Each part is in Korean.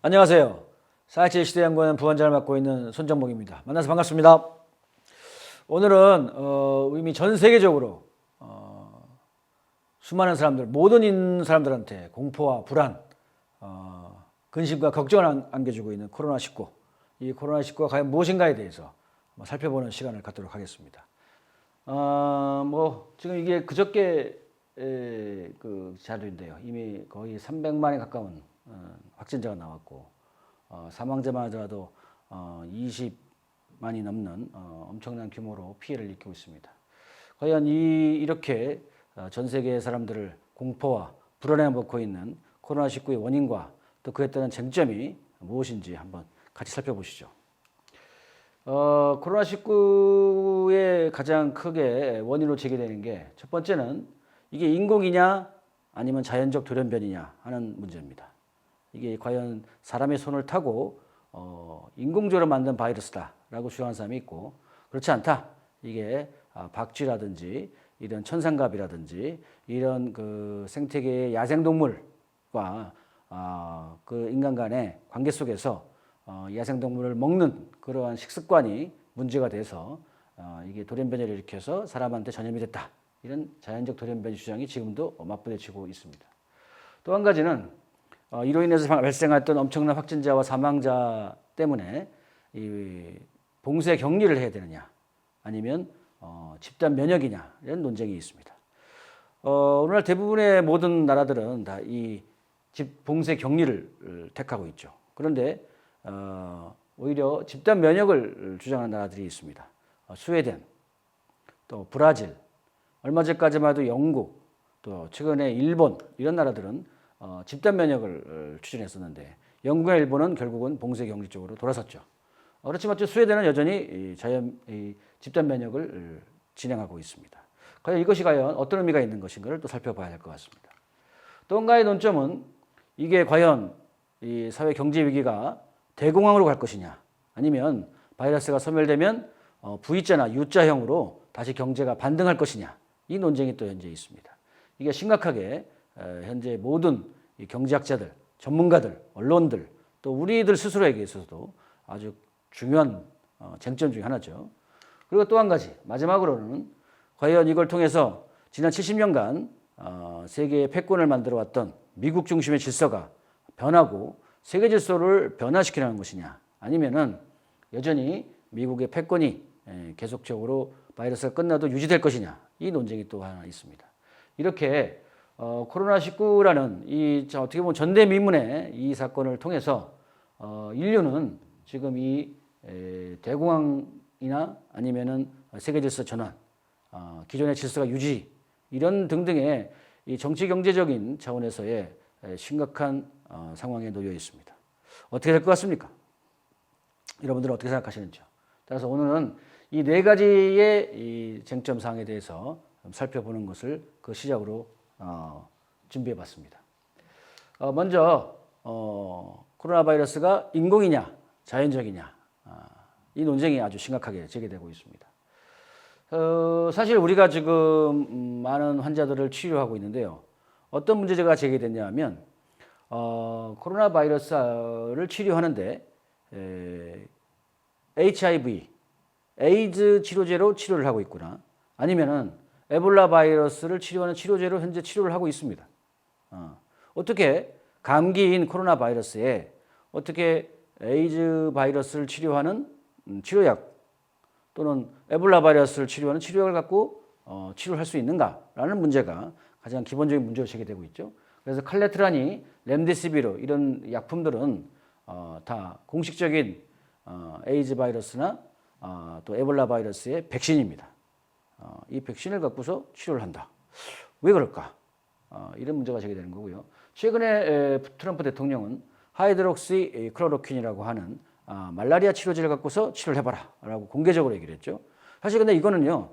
안녕하세요. 4.27 시대연구원 부원장을 맡고 있는 손정목입니다. 만나서 반갑습니다. 오늘은 이미 전 세계적으로 수많은 사람들, 모든 사람들한테 공포와 불안, 근심과 걱정을 안겨주고 있는 코로나19. 이 코로나19가 과연 무엇인가에 대해서 살펴보는 시간을 갖도록 하겠습니다. 지금 이게 그저께 그 자료인데요. 이미 거의 300만에 가까운 확진자가 나왔고, 사망자만 하더라도 20만이 넘는 엄청난 규모로 피해를 입히고 있습니다. 과연 이렇게 전 세계 사람들을 공포와 불안에 먹고 있는 코로나19의 원인과 또 그에 따른 쟁점이 무엇인지 한번 같이 살펴보시죠. 코로나19의 가장 크게 원인으로 제기되는 게 첫 번째는 이게 인공이냐 아니면 자연적 돌연변이냐 하는 문제입니다. 이게 과연 사람의 손을 타고 인공적으로 만든 바이러스다라고 주장하는 사람이 있고, 그렇지 않다. 이게 박쥐라든지 이런 천상갑이라든지 이런 그 생태계의 야생동물과 그 인간 간의 관계 속에서 야생동물을 먹는 그러한 식습관이 문제가 돼서 이게 돌연변이를 일으켜서 사람한테 전염이 됐다. 이런 자연적 돌연변이 주장이 지금도 맞부딪히고 있습니다. 또 한 가지는 이로 인해서 발생했던 엄청난 확진자와 사망자 때문에 이 봉쇄 격리를 해야 되느냐 아니면 집단 면역이냐 이런 논쟁이 있습니다. 오늘날 대부분의 모든 나라들은 다 이 봉쇄 격리를 택하고 있죠. 그런데 오히려 집단 면역을 주장하는 나라들이 있습니다. 스웨덴, 또 브라질, 얼마 전까지만 해도 영국, 또 최근에 일본 이런 나라들은 집단 면역을 추진했었는데 영국과 일본은 결국은 봉쇄 격리 쪽으로 돌아섰죠. 그렇지만 스웨덴은 여전히 집단 면역을 진행하고 있습니다. 과연 이것이 과연 어떤 의미가 있는 것인가를 또 살펴봐야 할 것 같습니다. 또 한 가지 논점은 이게 과연 이 사회 경제 위기가 대공황으로 갈 것이냐 아니면 바이러스가 소멸되면 V자나 U자형으로 다시 경제가 반등할 것이냐 이 논쟁이 또 현재 있습니다. 이게 심각하게 현재 모든 경제학자들, 전문가들, 언론들 또 우리들 스스로에게 있어서도 아주 중요한 쟁점 중에 하나죠. 그리고 또 한 가지 마지막으로는 과연 이걸 통해서 지난 70년간 세계의 패권을 만들어 왔던 미국 중심의 질서가 변하고 세계 질서를 변화시키려는 것이냐 아니면은 여전히 미국의 패권이 계속적으로 바이러스가 끝나도 유지될 것이냐 이 논쟁이 또 하나 있습니다. 이렇게 코로나19라는 이 어떻게 보면 전대미문의 이 사건을 통해서 인류는 지금 이 대공황이나 아니면은 세계 질서 전환, 기존의 질서가 유지 이런 등등의 이 정치 경제적인 차원에서의 심각한 상황에 놓여 있습니다. 어떻게 될 것 같습니까? 여러분들은 어떻게 생각하시는지요? 따라서 오늘은 이 네 가지의 이 쟁점 사항에 대해서 살펴보는 것을 그 시작으로 준비해 봤습니다. 먼저 코로나 바이러스가 인공이냐 자연적이냐 이 논쟁이 아주 심각하게 제기되고 있습니다. 사실 우리가 지금 많은 환자들을 치료하고 있는데요. 어떤 문제가 제기됐냐 하면 코로나 바이러스를 치료하는데 HIV, 에이즈 치료제로 치료를 하고 있구나. 아니면은 에볼라 바이러스를 치료하는 치료제로 현재 치료를 하고 있습니다. 어떻게 감기인 코로나 바이러스에 어떻게 에이즈 바이러스를 치료하는 치료약 또는 에볼라 바이러스를 치료하는 치료약을 갖고 치료를 할 수 있는가라는 문제가 가장 기본적인 문제로 제기되고 있죠. 그래서 칼레트라니, 렘데시비르 이런 약품들은 다 공식적인 에이즈 바이러스나 또 에볼라 바이러스의 백신입니다. 이 백신을 갖고서 치료를 한다. 왜 그럴까? 이런 문제가 제기되는 거고요. 최근에 트럼프 대통령은 하이드록시 클로로퀸이라고 하는 말라리아 치료제를 갖고서 치료를 해봐라 라고 공개적으로 얘기를 했죠. 사실 근데 이거는요,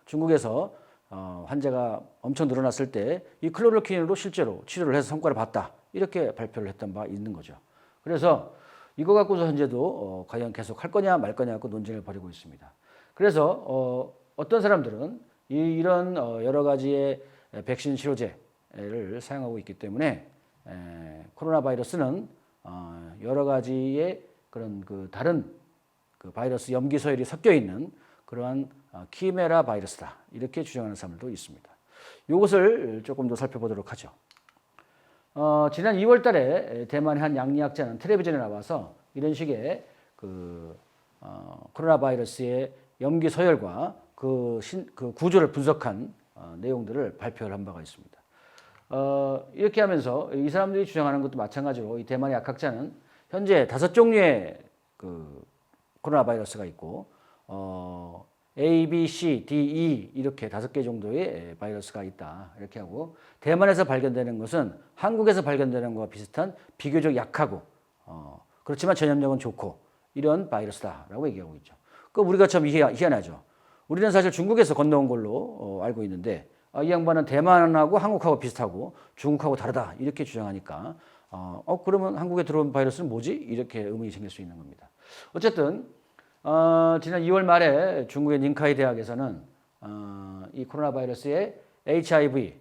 중국에서 환자가 엄청 늘어났을 때 이 클로로퀸으로 실제로 치료를 해서 성과를 봤다. 이렇게 발표를 했던 바 있는 거죠. 그래서 이거 갖고서 현재도 과연 계속 할 거냐 말 거냐 고 논쟁을 벌이고 있습니다. 그래서 어떤 사람들은 이런 여러 가지의 백신 치료제를 사용하고 있기 때문에 코로나 바이러스는 여러 가지의 그런 그 다른 그 바이러스 염기 서열이 섞여 있는 그러한 키메라 바이러스다. 이렇게 주장하는 사람들도 있습니다. 이것을 조금 더 살펴보도록 하죠. 지난 2월 달에 대만의 한 양리학자는 텔레비전에 나와서 이런 식의 코로나 바이러스의 염기 서열과 그 구조를 분석한 내용들을 발표를 한 바가 있습니다. 이렇게 하면서 이 사람들이 주장하는 것도 마찬가지로 이 대만의 약학자는 현재 5종류의 그 코로나 바이러스가 있고 A, B, C, D, E 이렇게 5개 정도의 바이러스가 있다. 이렇게 하고 대만에서 발견되는 것은 한국에서 발견되는 것과 비슷한 비교적 약하고 그렇지만 전염력은 좋고 이런 바이러스다라고 얘기하고 있죠. 그 우리가 참 희한하죠. 우리는 사실 중국에서 건너온 걸로 알고 있는데 이 양반은 대만하고 한국하고 비슷하고 중국하고 다르다 이렇게 주장하니까 그러면 한국에 들어온 바이러스는 뭐지? 이렇게 의문이 생길 수 있는 겁니다. 어쨌든 지난 2월 말에 중국의 닝카이 대학에서는 이 코로나 바이러스에 HIV,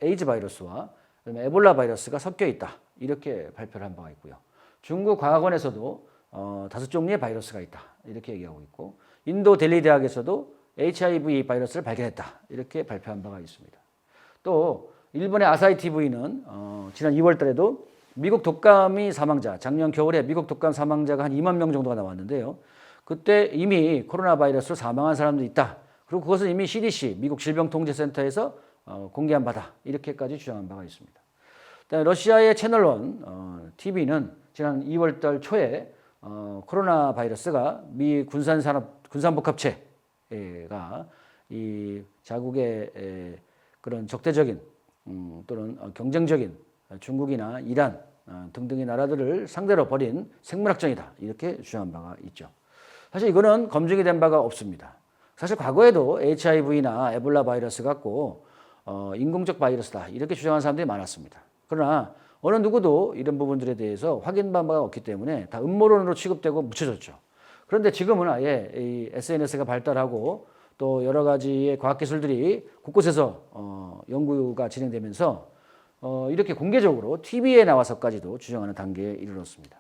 에이즈 바이러스와 에볼라 바이러스가 섞여 있다. 이렇게 발표를 한 바가 있고요. 중국 과학원에서도 5종류의 바이러스가 있다. 이렇게 얘기하고 있고 인도 델리 대학에서도 HIV 바이러스를 발견했다. 이렇게 발표한 바가 있습니다. 또 일본의 아사히 TV는 지난 2월 달에도 미국 독감이 사망자, 작년 겨울에 미국 독감 사망자가 한 2만 명 정도가 나왔는데요. 그때 이미 코로나 바이러스로 사망한 사람도 있다. 그리고 그것은 이미 CDC, 미국 질병통제센터에서 공개한 바다. 이렇게까지 주장한 바가 있습니다. 러시아의 채널1 TV는 지난 2월 달 초에 코로나 바이러스가 미 군산복합체가 이 자국의 그런 적대적인 또는 경쟁적인 중국이나 이란 등등의 나라들을 상대로 벌인 생물학전이다. 이렇게 주장한 바가 있죠. 사실 이거는 검증이 된 바가 없습니다. 사실 과거에도 HIV나 에볼라 바이러스 갖고 인공적 바이러스다. 이렇게 주장하는 사람들이 많았습니다. 그러나 어느 누구도 이런 부분들에 대해서 확인한 바가 없기 때문에 다 음모론으로 취급되고 묻혀졌죠. 그런데 지금은 아예 이 SNS가 발달하고 또 여러 가지의 과학기술들이 곳곳에서 연구가 진행되면서 이렇게 공개적으로 TV에 나와서까지도 주장하는 단계에 이르렀습니다.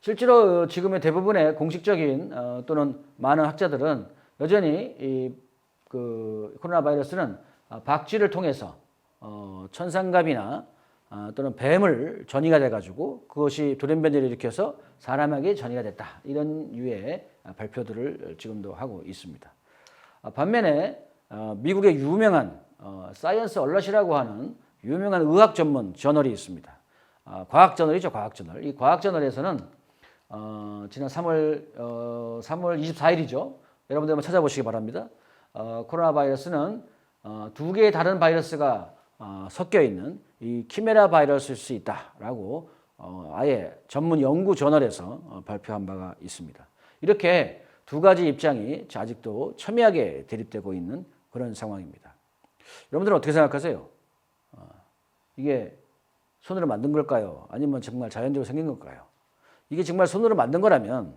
실제로 지금의 대부분의 공식적인 또는 많은 학자들은 여전히 이 코로나 바이러스는 박쥐를 통해서 천상갑이나 또는 뱀을 전이가 돼가지고 그것이 돌연변이를 일으켜서 사람에게 전이가 됐다. 이런 유의 발표들을 지금도 하고 있습니다. 반면에 미국의 유명한 사이언스 얼럿이라고 하는 유명한 의학 전문 저널이 있습니다. 과학 저널이죠, 과학 저널. 이 과학 저널에서는 지난 3월 24일이죠. 여러분들 한번 찾아보시기 바랍니다. 코로나 바이러스는 2개의 다른 바이러스가 섞여 있는 이 키메라 바이러스일 수 있다라고 아예 전문 연구 저널에서 발표한 바가 있습니다. 이렇게 두 가지 입장이 아직도 첨예하게 대립되고 있는 그런 상황입니다. 여러분들은 어떻게 생각하세요? 이게 손으로 만든 걸까요? 아니면 정말 자연적으로 생긴 걸까요? 이게 정말 손으로 만든 거라면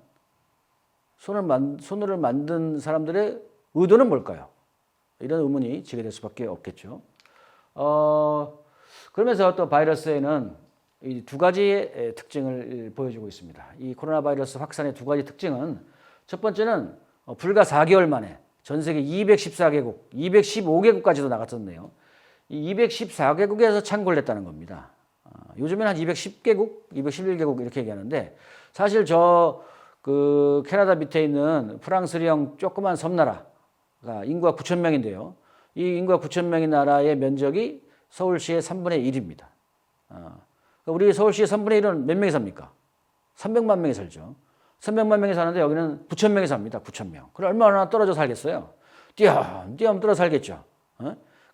손으로 만든 사람들의 의도는 뭘까요? 이런 의문이 제기될 수밖에 없겠죠. 그러면서 또 바이러스에는 이 두 가지의 특징을 보여주고 있습니다. 이 코로나 바이러스 확산의 두 가지 특징은 첫 번째는 불과 4개월 만에 전 세계 214개국, 215개국까지도 나갔었네요. 이 214개국에서 창궐을 했다는 겁니다. 요즘에는 한 210개국, 211개국 이렇게 얘기하는데 사실 캐나다 밑에 있는 프랑스령 조그만 섬나라가 인구가 9,000명인데요. 이 인구가 9,000명인 나라의 면적이 서울시의 3분의 1입니다. 우리 서울시의 3분의 1은 몇 명이 삽니까? 300만 명이 살죠. 300만 명이 사는데 여기는 9,000명이 삽니다. 9,000명. 그럼 얼마나 떨어져 살겠어요? 띄엄띄엄 떨어져 살겠죠.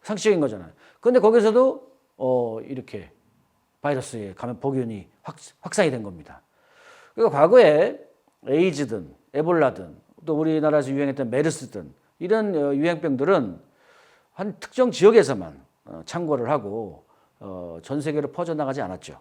상식적인 거잖아요. 그런데 거기서도 이렇게 바이러스의 감염 복균이 확산이 된 겁니다. 그러니까 과거에 에이즈든 에볼라든 또 우리나라에서 유행했던 메르스든 이런 유행병들은 한 특정 지역에서만 창궐을 하고 전 세계로 퍼져나가지 않았죠.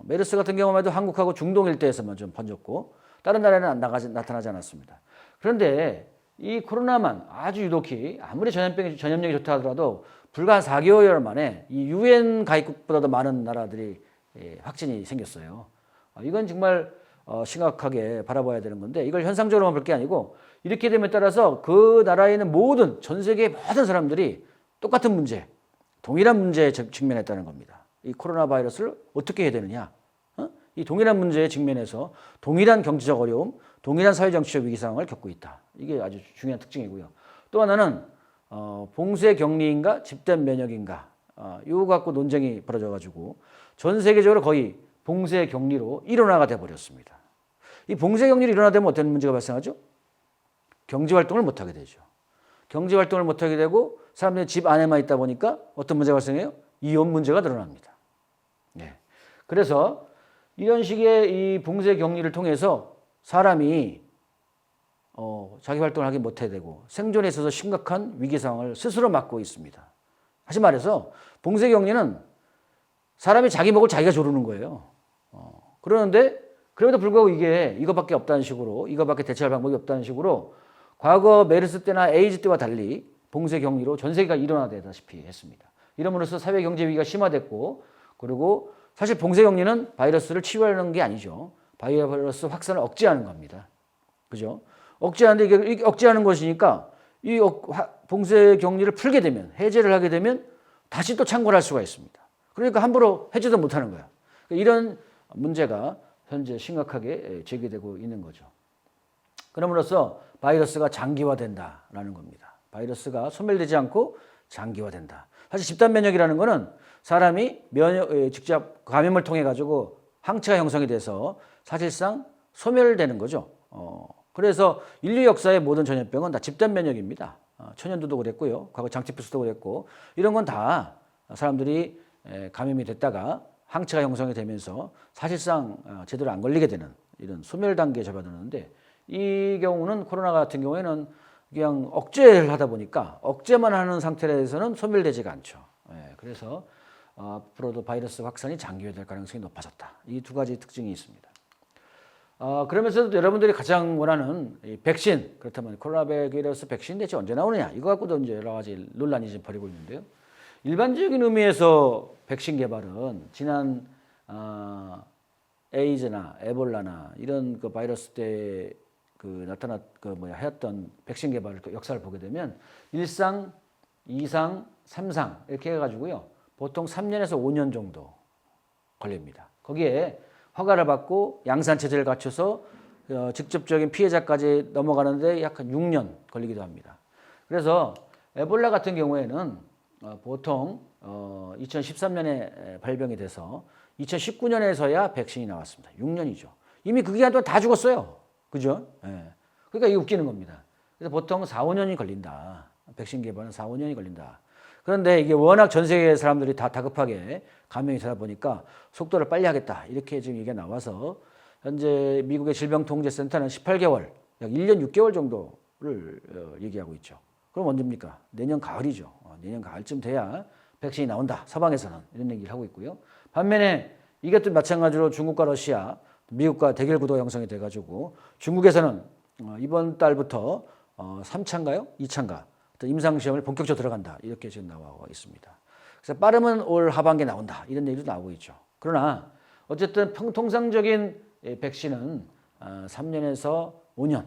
메르스 같은 경우만 해도 한국하고 중동 일대에서만 좀 번졌고 다른 나라에는 나타나지 않았습니다. 그런데 이 코로나만 아주 유독히 아무리 전염력이 좋다 하더라도 불과 4개월 만에 이 UN 가입국보다도 많은 나라들이 확진이 생겼어요. 이건 정말 심각하게 바라봐야 되는 건데 이걸 현상적으로만 볼 게 아니고 이렇게 됨에 따라서 그 나라에 있는 모든 전 세계의 모든 사람들이 똑같은 문제, 동일한 문제에 직면했다는 겁니다. 이 코로나 바이러스를 어떻게 해야 되느냐? 이 동일한 문제에 직면해서 동일한 경제적 어려움, 동일한 사회정치적 위기 상황을 겪고 있다. 이게 아주 중요한 특징이고요. 또 하나는 봉쇄 격리인가 집단 면역인가 이거 갖고 논쟁이 벌어져가지고 전 세계적으로 거의 봉쇄 격리로 일원화가 돼버렸습니다. 이 봉쇄 격리로 일원화되면 어떤 문제가 발생하죠? 경제 활동을 못하게 되죠. 경제 활동을 못하게 되고 사람들이 집 안에만 있다 보니까 어떤 문제가 발생해요? 이혼 문제가 늘어납니다. 네. 그래서 이런 식의 이 봉쇄 격리를 통해서 사람이 자기 활동을 하기 못해 되고 생존에 있어서 심각한 위기 상황을 스스로 맞고 있습니다. 다시 말해서 봉쇄 격리는 사람이 자기 목을 자기가 조르는 거예요. 그러는데 그럼에도 불구하고 이거밖에 없다는 식으로 이거밖에 대체할 방법이 없다는 식으로 과거 메르스 때나 에이즈 때와 달리 봉쇄 격리로 전 세계가 일어나다시피 했습니다. 이러므로써 사회 경제 위기가 심화됐고 그리고 사실 봉쇄 격리는 바이러스를 치유하는 게 아니죠. 바이러스 확산을 억제하는 겁니다. 그죠? 억제하는데 이게 억제하는 것이니까 이 봉쇄 격리를 풀게 되면 해제를 하게 되면 다시 또 창궐 할 수가 있습니다. 그러니까 함부로 해제도 못하는 거야. 이런 문제가 현재 심각하게 제기되고 있는 거죠. 그럼으로써 바이러스가 장기화된다라는 겁니다. 바이러스가 소멸되지 않고 장기화된다. 사실 집단 면역이라는 거는 사람이 직접 감염을 통해 가지고 항체가 형성이 돼서 사실상 소멸되는 거죠. 그래서 인류 역사의 모든 전염병은 다 집단 면역입니다. 천연두도 그랬고요. 과거 장티푸스도 그랬고 이런 건 다 사람들이 감염이 됐다가 항체가 형성이 되면서 사실상 제대로 안 걸리게 되는 이런 소멸 단계에 접어드는데 이 경우는 코로나 같은 경우에는 그냥 억제를 하다 보니까 억제만 하는 상태에서는 소멸되지가 않죠. 그래서 앞으로도 바이러스 확산이 장기화될 가능성이 높아졌다. 이 두 가지 특징이 있습니다. 그러면서도 여러분들이 가장 원하는 이 백신, 그렇다면 코로나 바이러스 백신 대체 언제 나오느냐 이거 갖고도 이제 여러 가지 논란이 지금 벌이고 있는데요. 일반적인 의미에서 백신 개발은 지난 에이즈나 에볼라나 이런 그 바이러스 때 했던 백신 개발 역사를 보게 되면 1상, 2상, 3상 이렇게 해가지고요. 보통 3년에서 5년 정도 걸립니다. 거기에 허가를 받고 양산 체제를 갖춰서 직접적인 피해자까지 넘어가는데 약 6년 걸리기도 합니다. 그래서 에볼라 같은 경우에는 보통 2013년에 발병이 돼서 2019년에서야 백신이 나왔습니다. 6년이죠. 이미 그 기간 동안 다 죽었어요. 그죠? 그러니까 이게 웃기는 겁니다. 그래서 보통 4, 5년이 걸린다. 백신 개발은 4, 5년이 걸린다. 그런데 이게 워낙 전 세계 사람들이 다 다급하게 감염이 되다 보니까 속도를 빨리 하겠다. 이렇게 지금 얘기가 나와서 현재 미국의 질병통제센터는 18개월, 약 1년 6개월 정도를 얘기하고 있죠. 그럼 언제입니까? 내년 가을이죠. 내년 가을쯤 돼야 백신이 나온다. 서방에서는 이런 얘기를 하고 있고요. 반면에 이것도 마찬가지로 중국과 러시아, 미국과 대결 구도가 형성이 돼가지고 중국에서는 이번 달부터 3차인가요? 2차인가? 임상시험을 본격적으로 들어간다. 이렇게 지금 나와 있습니다. 그래서 빠르면 올 하반기에 나온다. 이런 얘기도 나오고 있죠. 그러나 어쨌든 통상적인 백신은 3년에서 5년,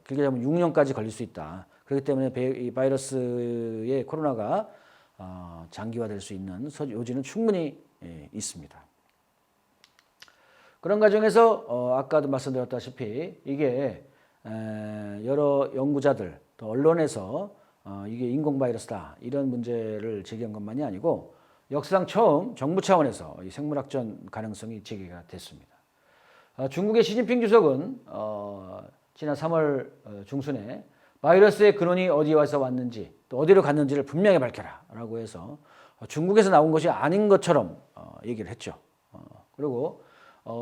길게 잡으면 6년까지 걸릴 수 있다. 그렇기 때문에 이 바이러스의 코로나가 장기화될 수 있는 요지는 충분히 있습니다. 그런 과정에서 아까도 말씀드렸다시피 이게 여러 연구자들 또 언론에서 이게 인공 바이러스다 이런 문제를 제기한 것만이 아니고 역사상 처음 정부 차원에서 이 생물학적 가능성이 제기가 됐습니다. 중국의 시진핑 주석은 지난 3월 중순에 바이러스의 근원이 어디에서 왔는지 또 어디로 갔는지를 분명히 밝혀라 라고 해서 중국에서 나온 것이 아닌 것처럼 얘기를 했죠. 그리고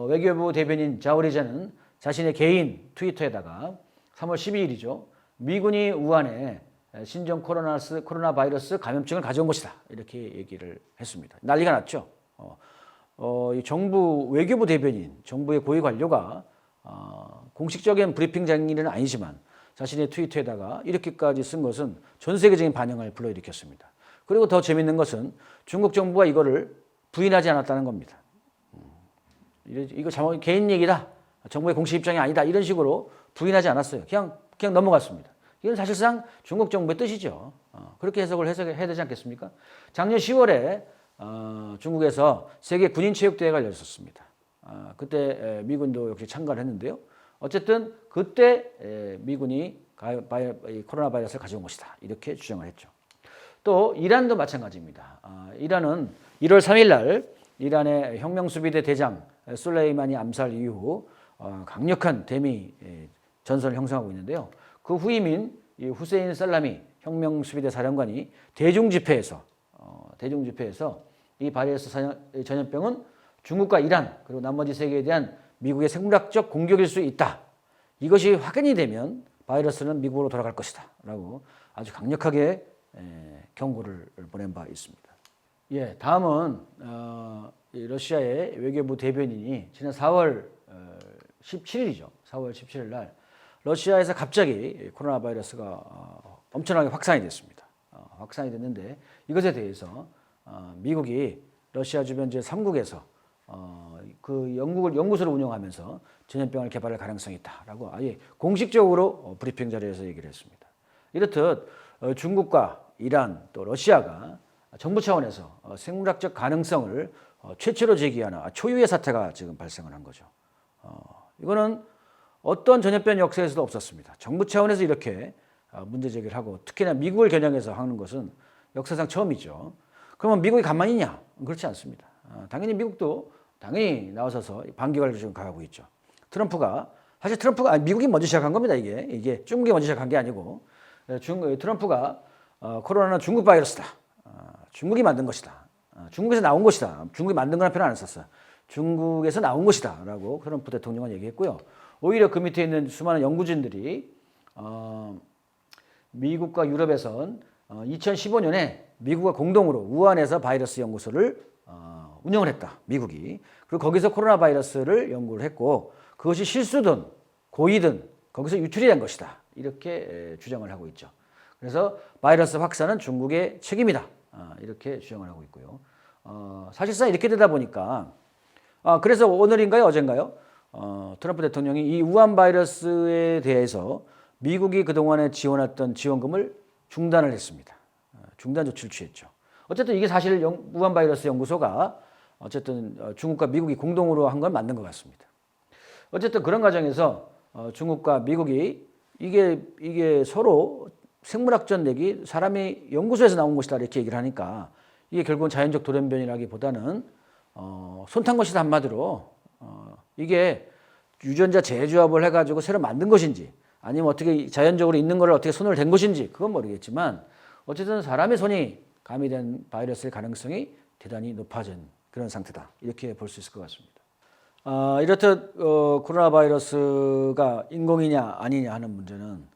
외교부 대변인 자오리자는 자신의 개인 트위터에다가 3월 12일이죠. 미군이 우한에 신종 코로나 바이러스 감염증을 가져온 것이다. 이렇게 얘기를 했습니다. 난리가 났죠. 이 정부 외교부 대변인, 정부의 고위 관료가 공식적인 브리핑 장인은 아니지만 자신의 트위터에다가 이렇게까지 쓴 것은 전 세계적인 반응을 불러일으켰습니다. 그리고 더 재밌는 것은 중국 정부가 이거를 부인하지 않았다는 겁니다. 이거 개인 얘기다. 정부의 공식 입장이 아니다. 이런 식으로 부인하지 않았어요. 그냥 넘어갔습니다. 이건 사실상 중국 정부의 뜻이죠. 그렇게 해석해야 되지 않겠습니까? 작년 10월에 중국에서 세계 군인 체육대회가 열렸었습니다. 그때 미군도 역시 참가를 했는데요. 어쨌든 그때 미군이 코로나 바이러스를 가져온 것이다. 이렇게 주장을 했죠. 또 이란도 마찬가지입니다. 이란은 1월 3일 날 이란의 혁명수비대 대장 솔레이마니 암살 이후 강력한 대미 전선을 형성하고 있는데요. 그 후임인 후세인 살라미 혁명수비대 사령관이 대중집회에서 이 바이러스 전염병은 중국과 이란 그리고 나머지 세계에 대한 미국의 생물학적 공격일 수 있다. 이것이 확인이 되면 바이러스는 미국으로 돌아갈 것이다. 라고 아주 강력하게 경고를 보낸 바 있습니다. 예, 다음은 러시아의 외교부 대변인이 지난 4월 17일이죠. 4월 17일 날 러시아에서 갑자기 코로나 바이러스가 엄청나게 확산이 됐습니다. 확산이 됐는데 이것에 대해서 미국이 러시아 주변 제3국에서 그 연구소를 운영하면서 전염병을 개발할 가능성이 있다라고 아예 공식적으로 브리핑 자리에서 얘기를 했습니다. 이렇듯 중국과 이란 또 러시아가 정부 차원에서 생물학적 가능성을 최초로 제기하는 초유의 사태가 지금 발생을 한 거죠. 이거는 어떤 전염병 역사에서도 없었습니다. 정부 차원에서 이렇게 문제 제기를 하고 특히나 미국을 겨냥해서 하는 것은 역사상 처음이죠. 그러면 미국이 가만히 있냐? 그렇지 않습니다. 당연히 미국도 당연히 나와서서 반격을 지금 가하고 있죠. 사실 미국이 먼저 시작한 겁니다. 이게 중국이 먼저 시작한 게 아니고 트럼프가 코로나는 중국 바이러스다. 중국이 만든 것이다. 중국에서 나온 것이다. 중국이 만든 거라는 표현 안 썼어요. 중국에서 나온 것이다. 라고 트럼프 대통령은 얘기했고요. 오히려 그 밑에 있는 수많은 연구진들이 미국과 유럽에선 2015년에 미국과 공동으로 우한에서 바이러스 연구소를 운영을 했다. 미국이. 그리고 거기서 코로나 바이러스를 연구를 했고 그것이 실수든 고의든 거기서 유출이 된 것이다. 이렇게 주장을 하고 있죠. 그래서 바이러스 확산은 중국의 책임이다. 이렇게 주장을 하고 있고요. 사실상 이렇게 되다 보니까 그래서 오늘인가요? 어젠가요? 트럼프 대통령이 이 우한 바이러스에 대해서 미국이 그동안에 지원했던 지원금을 중단을 했습니다. 중단 조치를 취했죠. 어쨌든 이게 사실 우한 바이러스 연구소가 어쨌든 중국과 미국이 공동으로 한 건 맞는 것 같습니다. 어쨌든 그런 과정에서 중국과 미국이 이게 서로 생물학적 내기 사람이 연구소에서 나온 것이다 이렇게 얘기를 하니까 이게 결국은 자연적 돌연변이라기보다는 손탄 것이다 한마디로 이게 유전자 재조합을 해가지고 새로 만든 것인지 아니면 어떻게 자연적으로 있는 거를 어떻게 손을 댄 것인지 그건 모르겠지만 어쨌든 사람의 손이 가미된 바이러스의 가능성이 대단히 높아진 그런 상태다 이렇게 볼 수 있을 것 같습니다. 이렇듯 코로나 바이러스가 인공이냐 아니냐 하는 문제는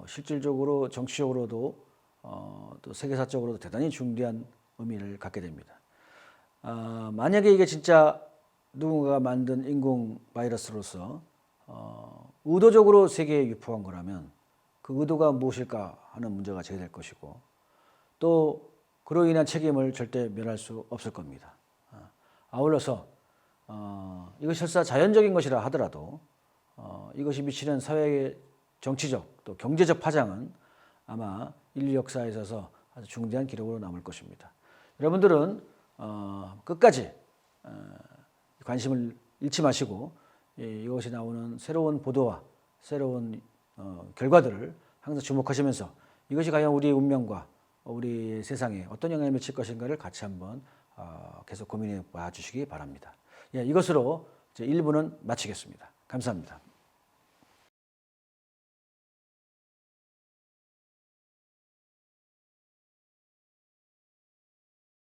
실질적으로 정치적으로도 또 세계사적으로도 대단히 중대한 의미를 갖게 됩니다. 만약에 이게 진짜 누군가가 만든 인공 바이러스로서 의도적으로 세계에 유포한 거라면 그 의도가 무엇일까 하는 문제가 제기될 것이고 또 그로 인한 책임을 절대 면할 수 없을 겁니다. 아울러서 이것이 설사 자연적인 것이라 하더라도 이것이 미치는 사회의 정치적 또 경제적 파장은 아마 인류 역사에 있어서 아주 중대한 기록으로 남을 것입니다. 여러분들은 끝까지 관심을 잃지 마시고 이것이 나오는 새로운 보도와 새로운 결과들을 항상 주목하시면서 이것이 과연 우리의 운명과 우리 세상에 어떤 영향을 미칠 것인가를 같이 한번 계속 고민해 봐 주시기 바랍니다. 이것으로 제 1부는 마치겠습니다. 감사합니다.